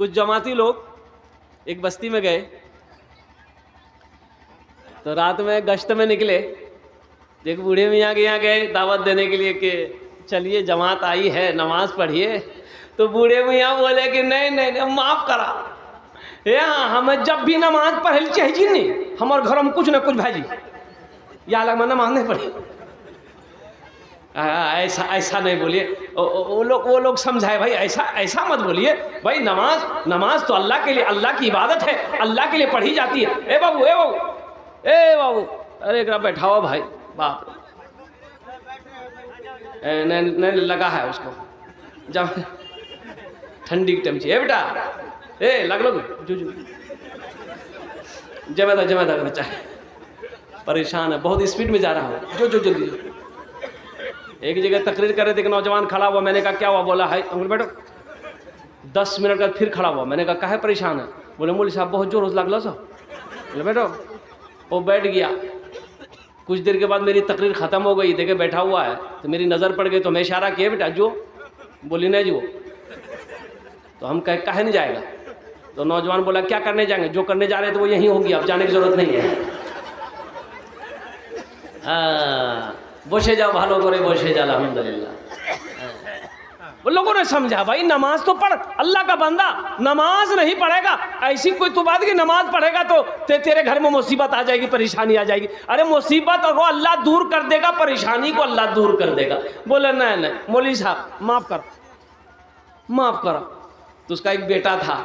कुछ जमाती लोग एक बस्ती में गए, तो रात में गश्त में निकले। एक बूढ़े मियाँ के यहाँ गए दावत देने के लिए कि चलिए जमात आई है, नमाज पढ़िए। तो बूढ़े मियाँ बोले कि नहीं नहीं, नहीं माफ़ करा, यहाँ हमें जब भी नमाज पढ़े चाहिए नहीं, हमारे घर में कुछ ना कुछ भाजी या अलग में नमाज नहीं पढ़ी। ऐसा ऐसा नहीं बोलिए, वो लोग समझाए भाई, ऐसा ऐसा मत बोलिए भाई। नमाज तो अल्लाह के लिए, अल्लाह की इबादत है, अल्लाह के लिए पढ़ी जाती है। ए बाबू ए बाबू ए बाबू, अरे एक बैठाओ भाई, बाप नहीं लगा है उसको, जब ठंडी की टाइम चाहिए बेटा, ए लग लो जो जमेदा बच्चा परेशान है, बहुत स्पीड में जा रहा हूँ, जो जल्दी। एक जगह तकरीर कर रहे थे, एक नौजवान खड़ा हुआ, मैंने कहा क्या हुआ? बोला है अंकल बैठो। 10 मिनट बाद फिर खड़ा हुआ, मैंने कहा काहे परेशान है? बोले मौलवी साहब बहुत जोर लगलो सो। बोले बैठो, वो बैठ गया। कुछ देर के बाद मेरी तकरीर ख़त्म हो गई, देखे बैठा हुआ है, तो मेरी नज़र पड़ गई, तो मैं इशारा किया बेटा जो, बोली नहीं जो। तो हम काहे नहीं जाएगा? तो नौजवान बोला क्या करने जाएंगे, जो करने जा रहे हैं तो वो यहीं होगी, अब जाने की ज़रूरत नहीं है। बसे जाओ भालो करे, बसे जा अल्हम्दुलिल्लाह। वो लोगों ने समझा भाई नमाज तो पढ़, अल्लाह का बंदा नमाज नहीं पढ़ेगा, ऐसी कोई तो बात कि नमाज पढ़ेगा तो तेरे घर में मुसीबत आ जाएगी, परेशानी आ जाएगी। अरे मुसीबत को अल्लाह दूर कर देगा, परेशानी को अल्लाह दूर कर देगा। बोले नहीं मौलवी साहब माफ़ करो। तो उसका एक बेटा था,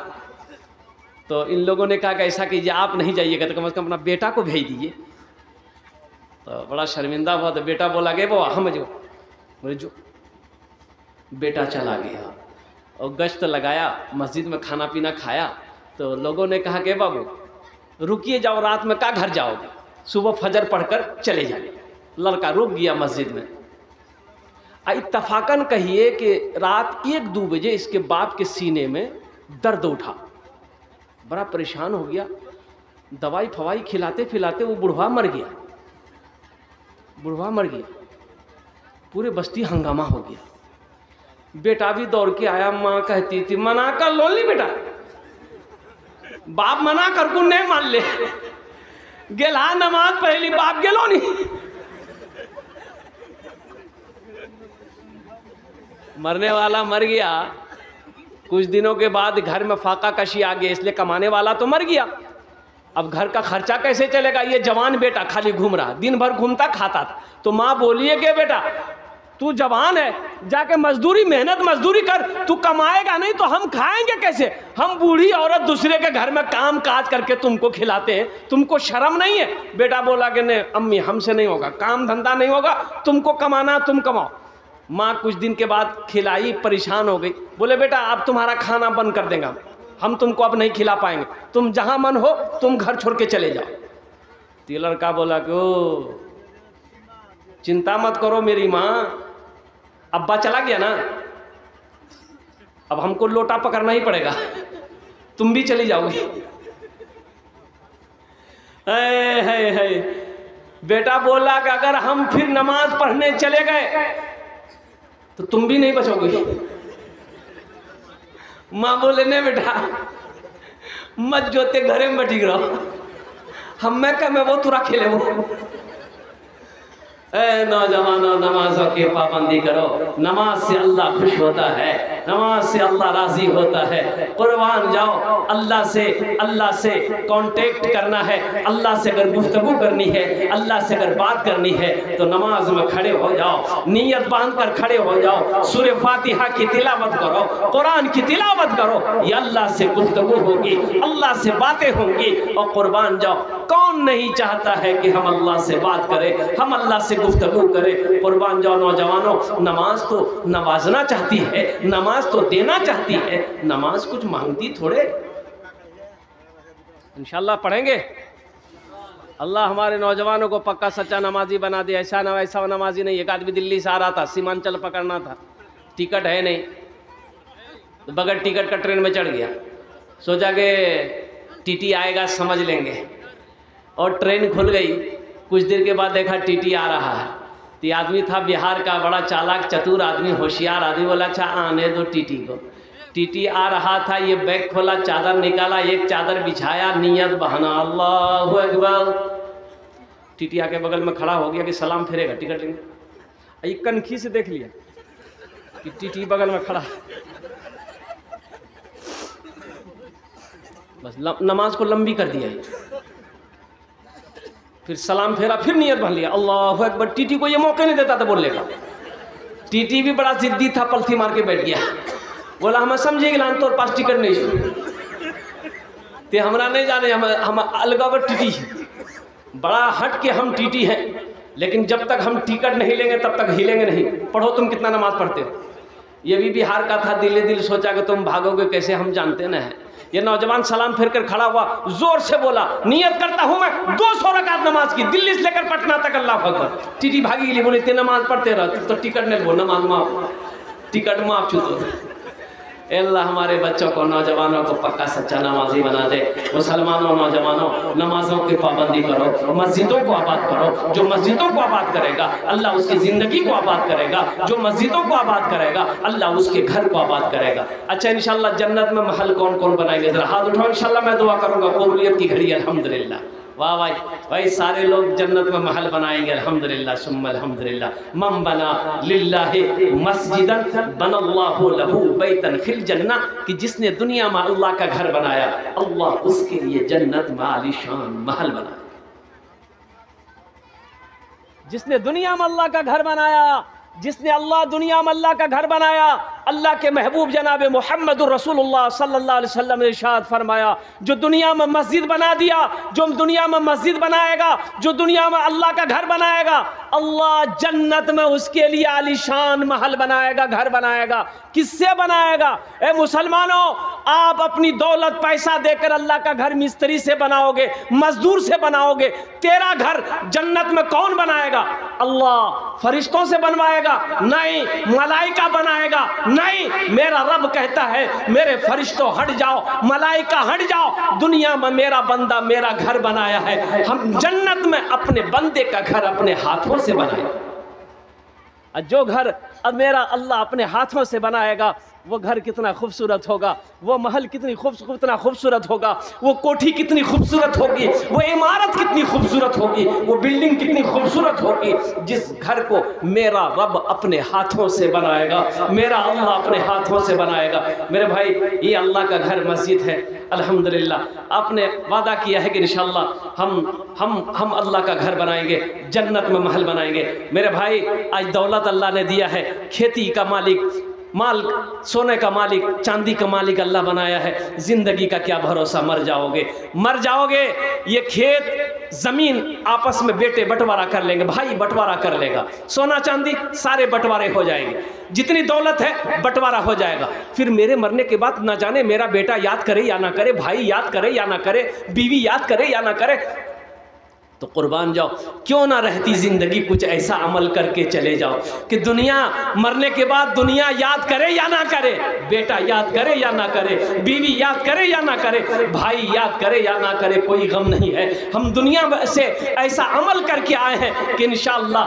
तो इन लोगों ने कहा कि ऐसा कीजिए, आप नहीं जाइएगा तो कम से कम अपना बेटा को भेज दीजिए। तो बड़ा शर्मिंदा हुआ, तो बेटा बोला गए बाबा हम जो, बोले जो। बेटा चला गया और गश्त लगाया, मस्जिद में खाना पीना खाया। तो लोगों ने कहा कि बाबू रुकिए, जाओ रात में का घर जाओगे, सुबह फजर पढ़कर चले जाए। लड़का रुक गया मस्जिद में। इत्तफाकन कहिए कि रात 1-2 बजे इसके बाप के सीने में दर्द उठा, बड़ा परेशान हो गया। दवाई फवाई खिलाते खिलाते वो बुढ़वा मर गया। पूरे बस्ती हंगामा हो गया। बेटा भी दौड़ के आया, माँ कहती थी मना कर लो ली बेटा, बाप मना कर को नहीं मान ले, गेला नमाज पहली बाप गेलो नहीं। मरने वाला मर गया, कुछ दिनों के बाद घर में फाका कशी आ गई, इसलिए कमाने वाला तो मर गया। अब घर का खर्चा कैसे चलेगा? ये जवान बेटा खाली घूम रहा, दिन भर घूमता खाता था। तो माँ बोलिए कि बेटा तू जवान है, जाके मेहनत मजदूरी कर, तू कमाएगा नहीं तो हम खाएंगे कैसे? हम बूढ़ी औरत दूसरे के घर में काम काज करके तुमको खिलाते हैं, तुमको शर्म नहीं है? बेटा बोला कि नहीं अम्मी हमसे नहीं होगा, काम धंधा नहीं होगा, तुमको कमाना तुम कमाओ। माँ कुछ दिन के बाद खिलाई, परेशान हो गई। बोले बेटा अब तुम्हारा खाना बंद कर देंगे, हम तुमको अब नहीं खिला पाएंगे, तुम जहाँ मन हो तुम घर छोड़ के चले जाओ। तो लड़का बोला कि ओ चिंता मत करो मेरी माँ, अब्बा चला गया ना, अब हमको लोटा पकड़ना ही पड़ेगा, तुम भी चली जाओगी। है बेटा बोला कि अगर हम फिर नमाज पढ़ने चले गए तो तुम भी नहीं बचोगे। माँ बोले नहीं बेटा मत जोते, घरे में बैठी रहो, हम मैं क्या मैं वो तुरा खेले वो। नौजवानों नमाजों की पाबंदी करो, नमाज से अल्लाह खुश होता है, नमाज से अल्लाह राजी होता है। कुर्बान जाओ, अल्लाह से कांटेक्ट करना है, अल्लाह से अगर गुफ्तगू करनी है, अल्लाह से अगर बात करनी है तो नमाज में खड़े हो जाओ, नीयत बांध कर खड़े हो जाओ, सूरह फातिहा की तिलावत करो, कुरान की तिलावत करो, ये अल्लाह से गुफ्तगू होगी, अल्लाह से बातें होंगी। और कुर्बान जाओ, कौन नहीं चाहता है कि हम अल्लाह से बात करें, हम अल्लाह से गुफ्तगू करें? कुर्बान जाओ नौजवानों, नमाज तो नवाजना चाहती है, नमाज तो देना चाहती है, नमाज कुछ मांगती थोड़े। इंशाल्लाह पढ़ेंगे। अल्लाह हमारे नौजवानों को पक्का सच्चा नमाजी बना दे। ऐसा नमाजी नहीं। एक आदमी दिल्ली से आ रहा था, सीमांचल पकड़ना था, टिकट है नहीं, तो बगैर टिकट का ट्रेन में चढ़ गया, सोचा कि टीटी आएगा समझ लेंगे, और ट्रेन खुल गई। कुछ देर के बाद देखा टीटी आ रहा है। तो ये आदमी था बिहार का, बड़ा चालाक चतुर आदमी, होशियार आदमी। बोला अच्छा आने दो टीटी को। टीटी आ रहा था, ये बैग खोला, चादर निकाला, एक चादर बिछाया, नियत बहाना, अल्लाहु अकबर। टीटी आके बगल में खड़ा हो गया कि सलाम फेरेगा, टिकट लेंगे। ये कनखी से देख लिया कि टीटी बगल में खड़ा, बस नमाज को लंबी कर दिया। फिर सलाम फेरा, फिर नियत बन लिया, अल्लाहु अकबर। टीटी को ये मौका नहीं देता था बोलने का। टीटी भी बड़ा जिद्दी था, पलथी मार के बैठ गया, बोला हम समझे कि तोर पास टिकट नहीं ते हमरा नहीं जाने, हम अलगावर टीटी बड़ा हट के हम टीटी हैं, लेकिन जब तक हम टिकट नहीं लेंगे तब तक हिलेंगे नहीं। पढ़ो तुम कितना नमाज पढ़ते हो। ये भी बिहार का था, दिल दिल सोचा कि तुम भागोगे कैसे, हम जानते न हैं। ये नौजवान सलाम फिर कर खड़ा हुआ, जोर से बोला, नियत करता हूं मैं 200 रकात नमाज की, दिल्ली से लेकर पटना तक, अल्लाह अकबर। टीटी भागी के लिए बोले, ते नमाज पढ़ते रह, तो टिकट नहीं बोल, नमाज माफ, टिकट माफ छूतो। अल्लाह हमारे बच्चों को, नौजवानों को पक्का सच्चा नमाजी बना दे। मुसलमानों, नौजवानों, नमाजों की पाबंदी करो, मस्जिदों को आबाद करो। जो मस्जिदों को आबाद करेगा अल्लाह उसकी ज़िंदगी को आबाद करेगा, जो मस्जिदों को आबाद करेगा अल्लाह उसके घर को आबाद करेगा। अच्छा, इंशाल्लाह जन्नत में महल कौन कौन बनाएंगे, जरा हाथ उठाओ, इंशाल्लाह मैं दुआ करूँगा। कबूलियत की घड़ी, अल्हम्दुलिल्लाह। वाह भाई, भाई सारे लोग जन्नत में महल बनाएंगे, अल्हम्दुलिल्लाह सुम्मा अल्हम्दुलिल्लाह। मम बना लिल्लाहि मस्जिदन बनल्लाहु लहू बैतन फिल जन्नह, कि जिसने दुनिया में अल्लाह का घर बनाया अल्लाह उसके लिए जन्नत में आलीशान महल बनाया। जिसने दुनिया में अल्लाह का घर बनाया, जिसने अल्लाह दुनिया में अल्लाह का घर बनाया, अल्लाह के महबूब जनाब मुहम्मदुर रसूलुल्लाह सल्लल्लाहु अलैहि वसल्लम ने इरशाद फरमाया, जो दुनिया में मस्जिद बना दिया, जो दुनिया में मस्जिद बनाएगा, जो दुनिया में अल्लाह का घर बनाएगा, अल्लाह जन्नत में उसके लिए आलीशान महल बनाएगा, घर बनाएगा। किससे बनाएगा? ए मुसलमानों, आप अपनी दौलत पैसा देकर अल्लाह का घर मिस्त्री से बनाओगे, मजदूर से बनाओगे। तेरा घर जन्नत में कौन बनाएगा? अल्लाह। फरिश्तों से बनवाएगा? नहीं। मलाइका बनाएगा? नहीं। मेरा रब कहता है, मेरे फरिश्तों हट जाओ, मलाइका हट जाओ, दुनिया में मेरा बंदा मेरा घर बनाया है। हम जन्नत में अपने बंदे का घर अपने हाथों से बनाए। जो घर अब मेरा अल्लाह अपने हाथों से बनाएगा, वो घर कितना खूबसूरत होगा, वो महल कितनी कितना खूबसूरत होगा, वो कोठी कितनी खूबसूरत होगी, वो इमारत कितनी खूबसूरत होगी, वो बिल्डिंग कितनी खूबसूरत होगी, जिस घर को मेरा रब अपने हाथों से बनाएगा, मेरा अल्लाह अपने हाथों से बनाएगा। मेरे भाई, ये अल्लाह का घर मस्जिद है, अल्हम्दुलिल्लाह। आपने वादा किया है कि इंशाअल्लाह हम अल्लाह का घर बनाएंगे, जन्नत में महल बनाएंगे। मेरे भाई, आज दौलत अल्लाह ने दिया है, खेती का मालिक, माल सोने का मालिक, चांदी का मालिक अल्लाह बनाया है। जिंदगी का क्या भरोसा, मर जाओगे, मर जाओगे। ये खेत जमीन आपस में बेटे बंटवारा कर लेंगे, भाई बंटवारा कर लेगा, सोना चांदी सारे बंटवारे हो जाएंगे, जितनी दौलत है बंटवारा हो जाएगा। फिर मेरे मरने के बाद ना जाने मेरा बेटा याद करे या ना करे, भाई याद करे या ना करे, बीवी याद करे या ना करे, तो कुर्बान जाओ, क्यों ना रहती जिंदगी कुछ ऐसा अमल करके चले जाओ कि दुनिया मरने के बाद दुनिया याद करे या ना करे, बेटा याद करे या ना करे, बीवी याद करे या ना करे, भाई याद करे या ना करे, कोई गम नहीं है। हम दुनिया से ऐसा अमल करके आए हैं कि इंशाअल्लाह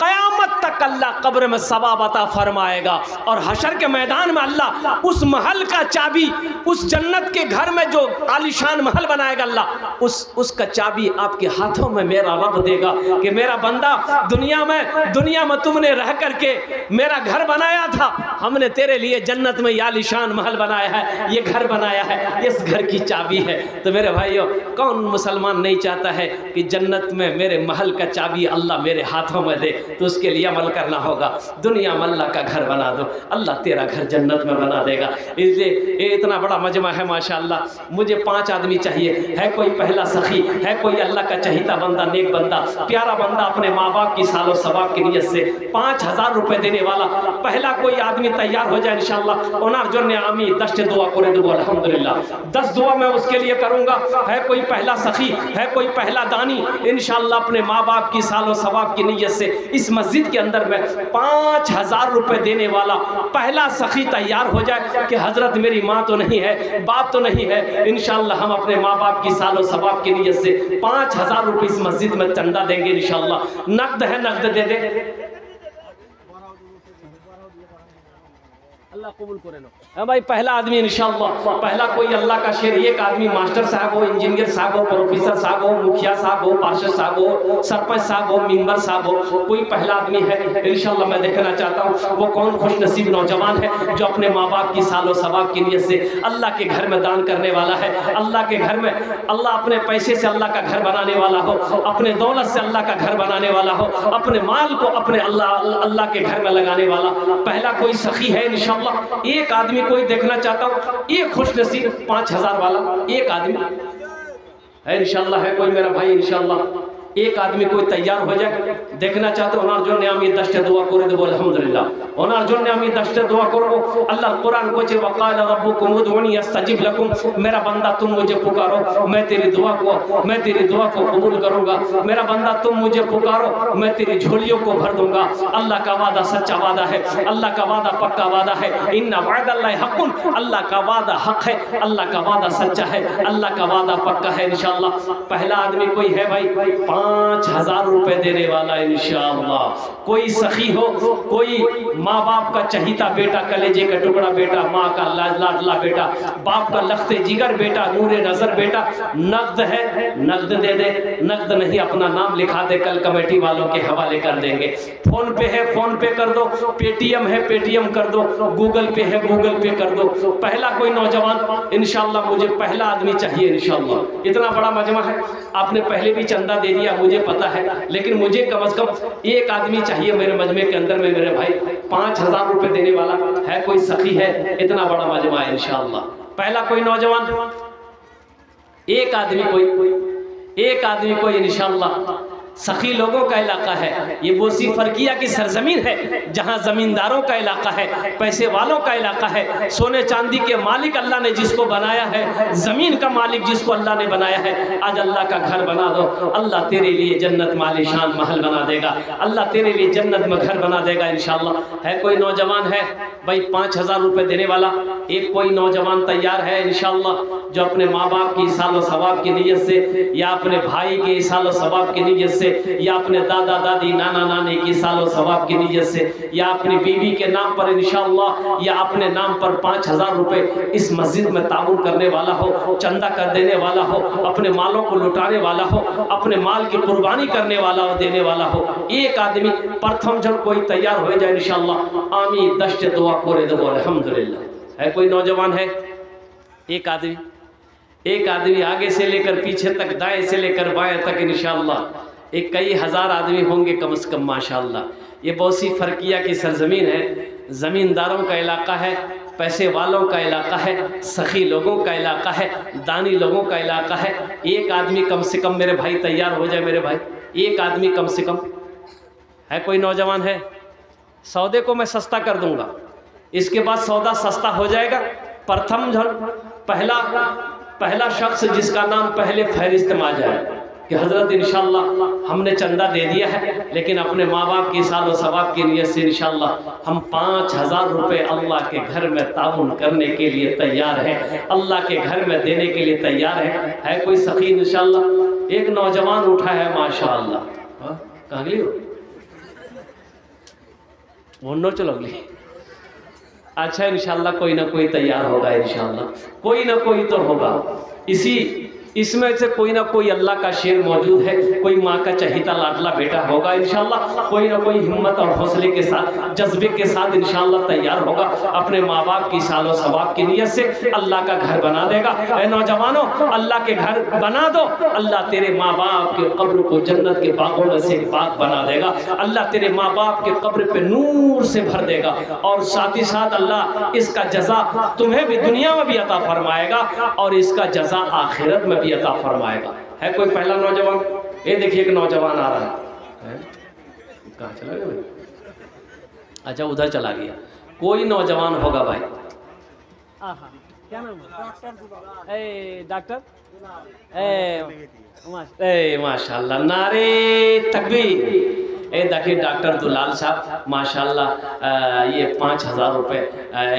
क़यामत तक अल्लाह कब्र में सवाब अता फरमाएगा, और हशर के मैदान में अल्लाह उस महल का चाबी, उस जन्नत के घर में जो आलीशान महल बनाएगा अल्लाह, उसका चाबी आपके हाथों में मेरा रब देगा कि मेरा बंदा, दुनिया में तुमने रह करके मेरा घर बनाया था, हमने तेरे लिए जन्नत में आलीशान महल बनाया है, ये घर बनाया है, इस घर की चाबी है। तो मेरे भाइयों, कौन मुसलमान नहीं चाहता है कि जन्नत में मेरे महल का चाबी अल्लाह मेरे हाथों में दे? तो उसके लिए अमल करना होगा। दुनिया में अल्लाह का घर बना दो, अल्लाह तेरा घर जन्नत में बना देगा। इसलिए ये इतना बड़ा मजमा है माशाअल्लाह। मुझे 5 आदमी चाहिए, है कोई पहला सखी, है कोई अल्लाह का चहीता बंदा, नेक बंदा, प्यारा बंदा, अपने माँ बाप की सालो सवाब की नीयत से 5000 रुपये देने वाला पहला कोई आदमी तैयार हो जाए इंशाअल्लाह। ओनार जो ने आमी 10 दुआ करे दो, अल्हम्दुलिल्लाह 10 दुआ मैं उसके लिए करूँगा। है कोई पहला सखी, है कोई पहला दानी, इंशाअल्लाह अपने माँ बाप की सालो सवाब की नीयत से इस मस्जिद के अंदर में 5000 रुपये देने वाला पहला सखी तैयार हो जाए कि हजरत मेरी माँ तो नहीं है, बाप तो नहीं है, इंशाअल्लाह हम अपने माँ बाप की सालो सवाब की नीयत से 5000 रुपये इस मस्जिद में चंदा देंगे इंशाअल्लाह। नकद है, नकद दे दे। अल्लाह कबूल करे लो। हाँ भाई, पहला आदमी इंशाअल्लाह, पहला कोई अल्लाह का शेर, एक आदमी मास्टर साहब हो, इंजीनियर साहब हो, प्रोफेसर साहब हो, मुखिया साहब हो, पार्षद साहब हो, सरपंच साहब हो, मेंबर साहब हो, कोई पहला आदमी है इंशाअल्लाह। मैं देखना चाहता हूँ वो कौन खुश नसीब नौजवान है जो अपने माँ बाप की सालो सवाब की नियत से अल्लाह के घर में दान करने वाला है। अल्लाह के घर में, अल्लाह अपने पैसे से अल्लाह का घर बनाने वाला हो, अपने दौलत से अल्लाह का घर बनाने वाला हो, अपने माल को अपने अल्लाह के घर में लगाने वाला पहला कोई सखी है इंशाअल्लाह। एक आदमी कोई देखना चाहता हूँ, एक खुश नसीब 5000 वाला एक आदमी है इंशाअल्लाह। है कोई मेरा भाई इंशाअल्लाह? एक आदमी कोई तैयार हो जाए, देखना चाहते हो। ओनार जोन्ने আমি 10টা দোয়া করে দেব আলহামদুলিল্লাহ। ওনার জন্য আমি 10টা দোয়া করব। আল্লাহ कुरान को যে वकाल रब्बुकुम उदउनी अस्तजिब लकुम, मेरा बंदा तुम मुझे पुकारो, मैं तेरी दुआ को कबूल करूंगा। मेरा बंदा तुम मुझे पुकारो, मैं तेरी झोलियों को भर दूंगा। अल्लाह का वादा सच्चा वादा है, अल्लाह का वादा पक्का वादा है। इन्ना वअदल्लाहि हक़्क़ुन, अल्लाह का वादा हक है, अल्लाह का वादा सच्चा है, अल्लाह का वादा पक्का है इंशाअल्लाह। पहला आदमी कोई है भाई 5000 रुपए देने वाला इंशाअल्लाह। कोई सखी हो, कोई माँ बाप का चहीता बेटा, कलेजे का टुकड़ा बेटा, माँ का लाडला बेटा, बाप का लख्ते जिगर बेटा, नूरे नजर बेटा, नकद है नकद दे दे, नकद नहीं अपना नाम लिखा दे, कल कमेटी वालों के हवाले कर देंगे। फोन पे है फोन पे कर दो, पेटीएम है पेटीएम कर दो, गूगल पे है गूगल पे कर दो। पहला कोई नौजवान इंशाअल्लाह, मुझे पहला आदमी चाहिए इंशाअल्लाह। इतना बड़ा मजमा है, आपने पहले भी चंदा दे दिया मुझे पता है, लेकिन मुझे कम से कम एक आदमी चाहिए मेरे मजमे के अंदर में मेरे भाई। 5000 रुपए देने वाला है कोई सखी है? इतना बड़ा मजमा है इंशाअल्लाह। पहला कोई नौजवान, एक आदमी कोई इंशाअल्लाह। सखी लोगों का इलाका है ये, बोसी फरकिया की सरजमीन है, जहाँ जमींदारों का इलाका है, पैसे वालों का इलाका है, सोने चांदी के मालिक अल्लाह ने जिसको बनाया है, जमीन का मालिक जिसको अल्लाह ने बनाया है। आज अल्लाह का घर बना दो, अल्लाह तेरे लिए जन्नत मालिशान महल बना देगा, अल्लाह तेरे लिए जन्नत में घर बना देगा इंशाअल्लाह। है कोई नौजवान है भाई 5000 रुपए देने वाला? एक कोई नौजवान तैयार है इंशाअल्लाह, जो अपने माँ बाप की सालो सवाब की नीयत से, या अपने भाई के सालो सवाब की नीयत से, या अपने दादा दादी नाना नानी की सालो सवाब की नीयत से, या अपनी बीवी के नाम पर इंशाअल्लाह, या अपने नाम पर 5000 रुपए इस मस्जिद में ताउन करने वाला हो, चंदा कर देने वाला हो, अपने मालों को लुटाने वाला हो, अपने माल की कुर्बानी करने वाला हो, देने वाला हो। एक आदमी प्रथम जन कोई तैयार हो जाए इंशाअल्लाह, आमी 10 दुआ करे देबो अल्हम्दुलिल्लाह। है कोई नौजवान है? एक आदमी आगे से लेकर पीछे तक, दाएं से लेकर बाएं तक इंशाअल्लाह एक कई हजार आदमी होंगे कम से कम माशाअल्लाह। ये बोसी फरकिया की सरजमीन है, ज़मींदारों का इलाका है, पैसे वालों का इलाका है, सखी लोगों का इलाका है, दानी लोगों का इलाका है। एक आदमी कम से कम मेरे भाई तैयार हो जाए मेरे भाई, एक आदमी कम से कम। है कोई नौजवान है? सौदे को मैं सस्ता कर दूंगा, इसके बाद सौदा सस्ता हो जाएगा। प्रथम जन पहला शख्स जिसका नाम पहले फहरिस्त में आ जाए कि हजरत इंशाअल्लाह हमने चंदा दे दिया है, लेकिन अपने माँ बाप की सालो सवाब की नियत से इंशाअल्लाह हम 5000 रुपए अल्लाह के घर में ताउन करने के लिए तैयार हैं, अल्लाह के घर में देने के लिए तैयार है। है कोई सखी इंशाअल्लाह? एक नौजवान उठा है माशाअल्लाह। कहाँ गई वो चलो अगली। अच्छा इंशाअल्लाह कोई ना कोई तैयार होगा इंशाअल्लाह, कोई ना कोई तो होगा। इसमें से कोई ना कोई अल्लाह का शेर मौजूद है, कोई माँ का चहीता लाडला बेटा होगा इंशाअल्लाह, कोई ना कोई हिम्मत और हौसले के साथ, जज्बे के साथ इंशाअल्लाह तैयार होगा, अपने माँ बाप की सालो सवाब की नियत से अल्लाह का घर बना देगा। ऐ नौजवानों, अल्लाह के घर बना दो, अल्लाह तेरे माँ बाप के कब्र को जन्नत के बागों में से एक बाग बना देगा, अल्लाह तेरे माँ बाप के कब्र पे नूर से भर देगा, और साथ ही साथ अल्लाह इसका जजा तुम्हें भी दुनिया में भी अता फरमाएगा और इसका जजा आखिरत में भी अता फरमाएगा। है कोई पहला नौजवान? ये देखिए एक नौजवान आ रहा है। कहाँ चला गया भाई? अच्छा उधर चला गया। कोई नौजवान होगा भाई। क्या नाम है? डॉक्टर माशाल्लाह, नारे तकबीर। ये देखिए डॉक्टर दुलाल साहब माशाल्लाह ये 5,000 रुपये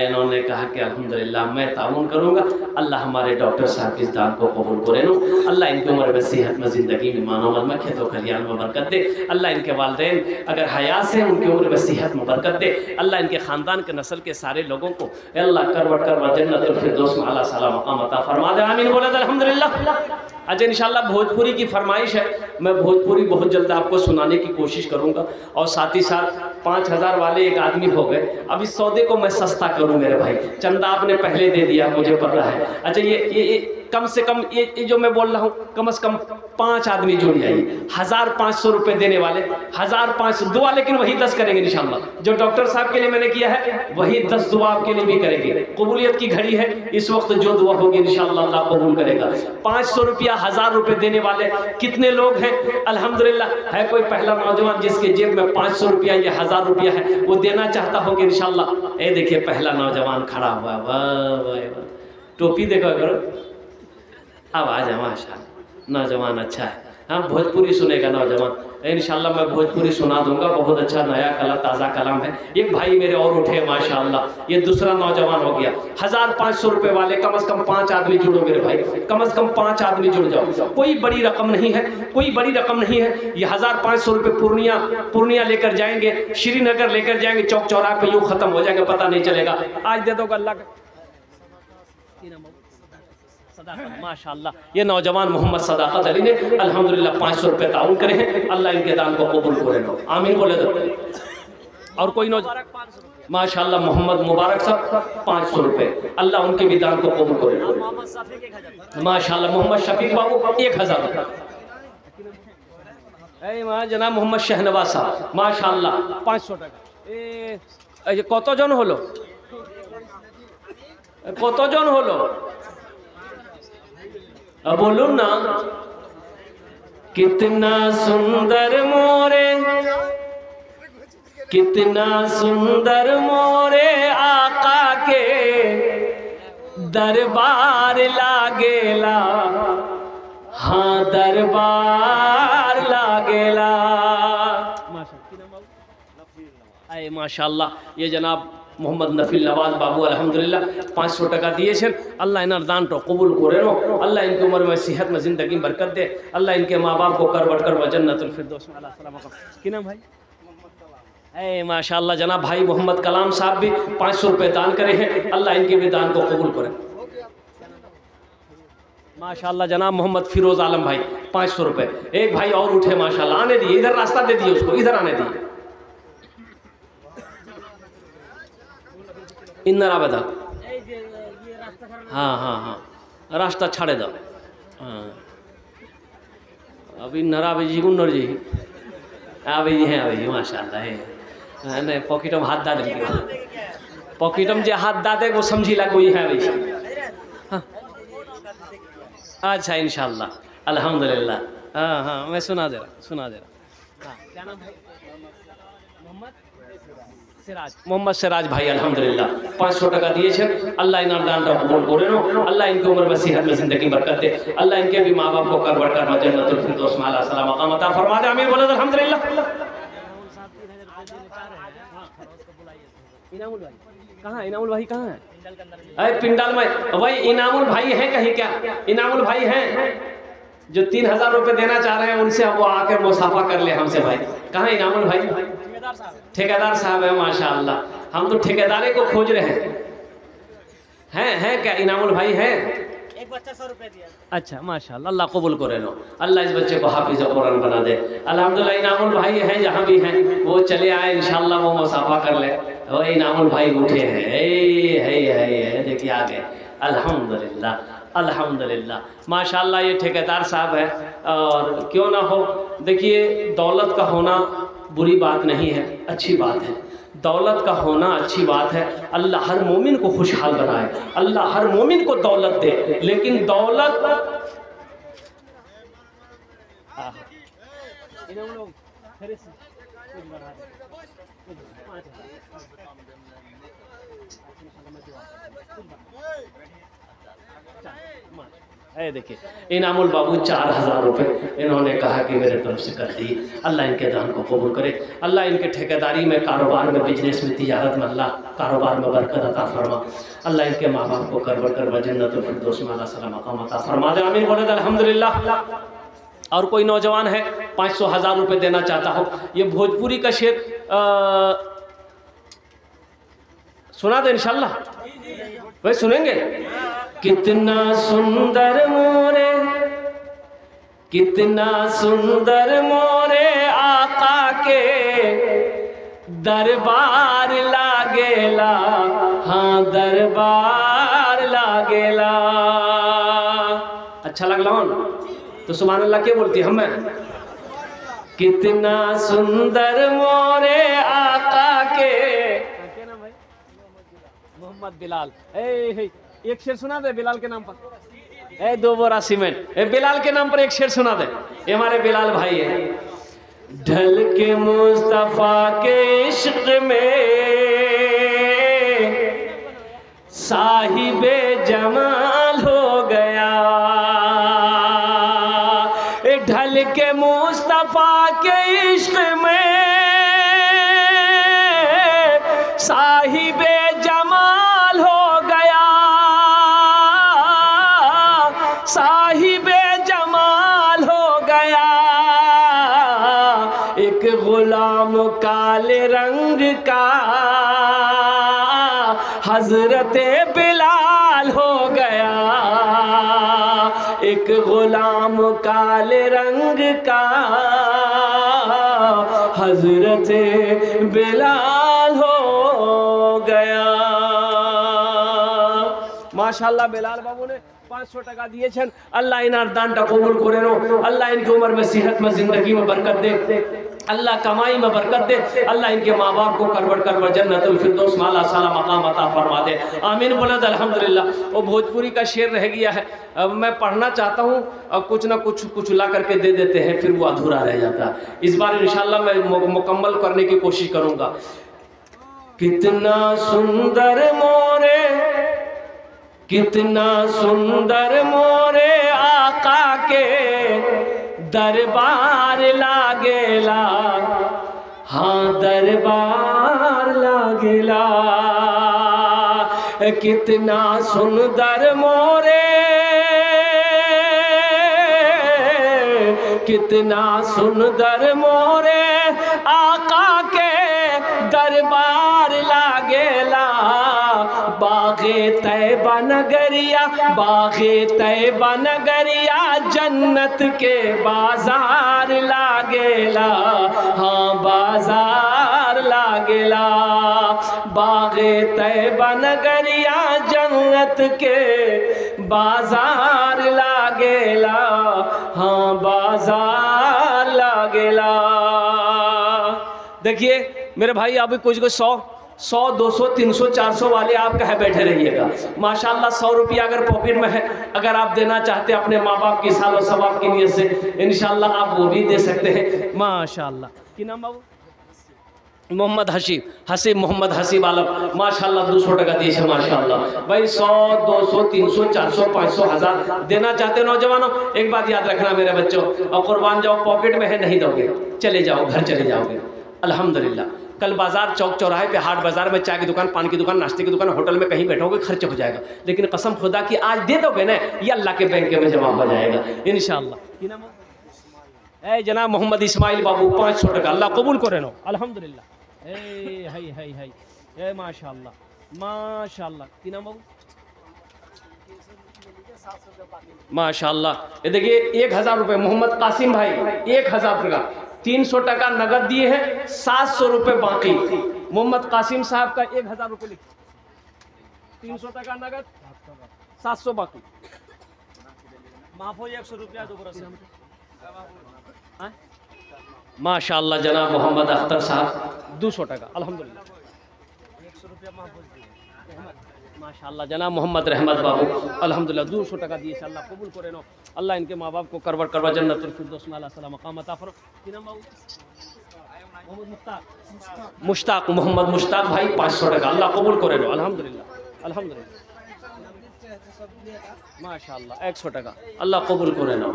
इन्होंने कहा कि अल्हम्दुलिल्लाह मैं ताउन करूँगा। अल्लाह हमारे डॉक्टर साहब के इस दान को कबूल करे नो। अल्लाह इनकी उम्र में सेहत में ज़िंदगी में मानो मन में खेतों खलियान में बरकत दे। अल्लाह इनके वालिदैन अगर हयात से उनकी उम्र में सेहत में बरकत दे। अल्लाह इनके ख़ानदान के नस्ल के सारे लोगों को अल्लाह करवट करवा जन्नतुल फिरदौस में आला साला मकाम अता फरमा दे। आमीन बोले अल्हम्दुलिल्लाह। अच्छा इंशाल्लाह भोजपुरी की फरमाइश है, मैं भोजपुरी बहुत जल्द आपको सुनाने की कोशिश करूंगा। और साथ ही साथ 5,000 वाले एक आदमी हो गए, अब इस सौदे को मैं सस्ता करूं मेरे भाई। चंदा आपने पहले दे दिया मुझे पता है। अच्छा ये कम से कम ये जो मैं बोल रहा हूँ कम से कम 5 आदमी जुड़ जाइए। 1,500 रुपये देने वाले 1,500 दुआ, लेकिन वही 10 करेंगे इंशाल्लाह। जो डॉक्टर साहब के लिए मैंने किया है वही 10 दुआ आपके लिए भी करेंगे। कबूलियत की घड़ी है इस वक्त, जो दुआ होगी इंशाल्लाह अल्लाह कबूल करेगा। 500 रुपया 1,000 रुपये देने वाले कितने लोग हैं? अल्हम्दुलिल्लाह है कोई पहला नौजवान जिसके जेब में 500 रुपया या 1,000 रुपया है, वो देना चाहता होगा इंशाल्लाह। ये देखिए पहला नौजवान खड़ा हुआ, वाह वाह, टोपी देखो करो, आवाज़ है माशाल्लाह, नौजवान अच्छा है। हाँ भोजपुरी सुनेगा नौजवान, इंशाल्लाह मैं भोजपुरी सुना दूंगा। बहुत अच्छा नया कला ताज़ा कलाम है। एक भाई मेरे और उठे माशाल्लाह, ये दूसरा नौजवान हो गया। 1,500 रुपये वाले कम से कम 5 आदमी जुड़ो मेरे भाई, कम से कम 5 आदमी जुड़ जाओ। कोई बड़ी रकम नहीं है, कोई बड़ी रकम नहीं है। ये 1,500 रुपये पूर्णिया लेकर जाएंगे, श्रीनगर लेकर जाएंगे, चौक चौराहे पे यूँ खत्म हो जाएंगे, पता नहीं चलेगा। आज दे दोगे अल्लाह का माशाल्लाह। ये नौजवान मोहम्मद सदाकत अली ने अल्हम्दुलिल्लाह 500 रुपये ताउन करे हैं। अल्लाह इनके दान को कबूल करे लो, आमीन बोले दो। और कोई नौजवान माशाल्लाह मोहम्मद मुबारक साहब 500 रुपये, अल्लाह उनके भी दान को कबूल करे माशाल्लाह। मोहम्मद शफीक बाबू 1,000 रुपये। जनाब मोहम्मद शहनवाज साहब माशाल्लाह 500 টাকা। কতজন হলো? কতজন হলো बोलूं ना। कितना सुंदर मोरे, कितना सुंदर मोरे आका के दरबार लागेला, हाँ दरबार लागेला। माशाल्लाह ये जनाब मोहम्मद नफील नवाज बाबू अल्हम्दुलिल्लाह 500 টাকা দিয়েছেন। अल्लाह इन्हें दान तो कबूल करे नो। अल्लाह इनकी उम्र में सेहत में ज़िंदगी में बरकत दे। अल्लाह इनके माँ बाप को करवट कर जन्नतुल फिरदौस में आला सलाम मकाम। कि नाम भाई? माशाल्लाह जनाब भाई मोहम्मद कलाम साहब भी 500 रुपये दान करे हैं। अल्लाह इनके भी दान को कबूल करे माशाल्लाह। जनाब मोहम्मद फिरोज आलम भाई 500 रुपये। एक भाई और उठे माशाल्लाह, आने दिए, इधर रास्ता दे दिए उसको, इधर आने दिए। इन्नर आबेदा हाँ हाँ हाँ रास्ता छाड़े दो। हाँ अभी नरा जी गुन्नर जी आवे जी हैं, आवे जी माशाल्लाह है नहीं पॉकेटम हाथ दा दे, पॉकेटम जे हाथ दा दे वो समझी लगो ये है भाई। हाँ अच्छा इंशाल्लाह अल्हम्दुलिल्लाह। हाँ हाँ मैं सुना दे रहा। हाँ क्या नाम भाई? मोहम्मद सिराज भाई अल्हम्दुलिल्लाह 500 টাকা দিয়েছেন। अल्लाह इनाम दान का कबूल करे नो। अल्लाह इनकी उम्र में सेहत में ज़िंदगी बरकत दे। अल्लाह इनके भी माँ बाप को करवट कर जन्नतुल फिरदौस में आला सलाम मकाम अता फरमा दे। आमीन बोले अल्हम्दुलिल्लाह। इनामुल भाई कहाँ? इनामुल भाई कहाँ है? अरे पिंडाल में भाई इनामुल भाई हैं कहीं क्या? इनामुल भाई हैं जो 3,000 रुपये देना चाह रहे हैं, उनसे वो आकर मुसाफा कर ले हमसे भाई। कहाँ इनामुल भाई? ठेकेदार साहब है माशाअल्लाह। हम तो ठेकेदारे को खोज रहे हैं क्या? इनामुल भाई हैं? एक बच्चा 100 रुपये दिया। अच्छा माशाअल्लाह, अल्लाह कबूल करे लो। अल्लाह इस बच्चे को हाफिज़ कुरान बना दे। अल्हम्दुलिल्लाह इनामुल भाई हैं जहाँ भी हैं, वो चले आए इंशाअल्लाह, वो मुसाफा कर ले। वो इनामुल भाई उठे हैं, देखिए आ गए। अल्हम्दुलिल्लाह अल्हम्दुलिल्लाह माशाअल्लाह। ये ठेकेदार साहब है, और क्यों ना हो, देखिए दौलत का होना बुरी बात नहीं है, अच्छी बात है। दौलत का होना अच्छी बात है। अल्लाह हर मोमिन को खुशहाल बनाए, अल्लाह हर मोमिन को दौलत दे, लेकिन दौलत है। देखिए इनामुल बाबू 4000 रुपये इन्होंने कहा कि मेरे तरफ से कर दिए। अल्लाह इनके दान को कबूल करे। अल्लाह इनके ठेकेदारी में, कारोबार में, बिजनेस में, तिजारत में अल्लाह कारोबार में बरकत अता फरमा। अल्लाह इनके माँ बाप को करवर करवा जन्नतुल फिरदौस में अल्लाह सलाम मकाम अता फरमा दे। आमीन बोले अल्हम्दुलिल्लाह। और कोई नौजवान है 500,000 रुपये देना चाहता हो, ये भोजपुरी का शेर सुना दे इंशाल्लाह। भाई सुनेंगे? कितना सुंदर मोरे, कितना सुंदर मोरे आका के दरबार लागेला, हाँ दरबार लागेला। अच्छा लगला हो ना? तो सुभान अल्लाह क्या बोलती हम? कितना सुंदर मोरे आका के, क्या नाम भाई? मोहम्मद बिलाल। एक शेर सुना दे बिलाल के नाम पर। 2 बोरा सीमेंट बिलाल के नाम पर एक शेर सुना दे। ये हमारे बिलाल भाई है। ढल के मुस्तफा के इश्क में साहिबे जमाल हो गया, ढल के मुस्तफा के इश्क में साहिबे जमाल हो गया, साहिबे जमाल हो गया। एक गुलाम काले रंग का हजरत बिलाल हो गया, एक गुलाम काले रंग का हजरत बिलाल हो गया। माशाल्लाह बिलाल बाबू ने 500 টাকা দিয়েছেন। আল্লাহ ইনার দানটা কবুল করে নাও। আল্লাহ इनकी उम्र में, सेहत में, जिंदगी में बरकत दे। अल्लाह कमाई में बरकत दे। अल्लाह इनके माँ बाप को करवट करवट जन्नतुल फिरदौस में अल्लाह साला मकाम अता फरमा दे। आमीन बोला अल्हम्दुलिल्लाह। वो भोजपुरी का शेर रह गया है, अब मैं पढ़ना चाहता हूँ, अब कुछ ना कुछ ला करके दे देते हैं, फिर वो अधूरा रह जाता है। इस बार इंशाल्लाह मैं मुकम्मल करने की कोशिश करूँगा। कितना सुंदर मोरे, कितना सुंदर मोरे आका के दरबार लागेला, हाँ दरबार लागेला। कितना सुंदर मोरे, कितना सुंदर मोरे आका के दरबार लागेला। बागे तैबा नगरिया, बागे तैबा नगरिया जन्नत के बाजार लागेला, हाँ बाजार लागेला। बागे तैबा नगरिया जन्नत के बाजार लागेला, हाँ बाजार लागेला। देखिए मेरे भाई, अभी कुछ 100, 200, 300, 400 वाले आप कहे बैठे रहिएगा। माशाल्लाह 100 रुपया अगर पॉकेट में है, अगर आप देना चाहते हैं अपने माँ बाप की साल और सवाब की नीयत से, इंशाल्लाह आप वो भी दे सकते हैं। माशाल्लाह। की नाम बाबू? मोहम्मद हसीब मोहम्मद हसीब आलम। माशाल्लाह 200 টাকা दिए माशाल्लाह। भाई 100, 200, 300, 400, 500, 1000 देना चाहते नौजवानों, एक बात याद रखना मेरे बच्चों, और कुर्बान जाओ, पॉकेट में है नहीं दोगे, चले जाओ घर चले जाओगे। अल्हम्दुलिल्लाह। कल बाजार चौक चौराहे पे, हाट बाजार में, चाय की दुकान, पान की दुकान, नाश्ते की दुकान, होटल में कहीं बैठोगे खर्च हो जाएगा, लेकिन कसम खुदा की आज दे दोगे ना, ये अल्लाह के बैंक में जमा हो जाएगा इंशाअल्लाह। जनाब मोहम्मद इस्माइल बाबू 500 টাকা, अल्लाह कबूल करे नो। अल्हम्दुलिल्लाह। माशाल्लाह माशाल्लाह। की नाम बाबू? माशाल्लाह। ये देखिए 1000 रुपये मोहम्मद कासिम भाई, 1000 টাকা, 300 টাকা नगद दिए हैं, 700 रुपये बाकी। मोहम्मद कासिम साहब का 1000 रुपये लिखिए, 300 টাকা नगद, 700 बाकी। माफ हो 100 रुपया दोबारा से। माशाल्लाह जनाब मोहम्मद अख्तर साहब 200 টাকা, अल्हम्दुलिल्लाह। 100 रुपया माफ हो दिए माशाल्लाह। जनाब मोहम्मद रहमत बाबू अल्हम्दुलिल्लाह 200 টাকা दिए, अल्लाह कबूल करे नो। अल्लाह इनके माँ बाप को करवट करवा जन्नतुल फिरदौस में अल्लाह सलाम मकाम अता फरमा। की नाम बाबू? मुश्ताक मोहम्मद मुश्ताक भाई 500 টাকা, अल्लाह कबूल करे नो। अल्हम्दुलिल्लाह अल्हम्दुलिल्लाह। माशाल्लाह 100 टका अल्लाह कबूल करे ना।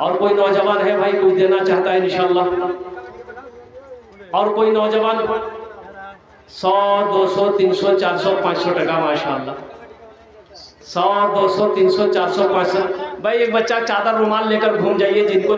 और कोई नौजवान है भाई कुछ देना चाहता है इंशाल्लाह? और कोई नौजवान 100 200 300 400 500 टका माशाल्लाह 100 200 300 400 500। भाई एक बच्चा चादर रुमाल लेकर घूम जाइए जिनको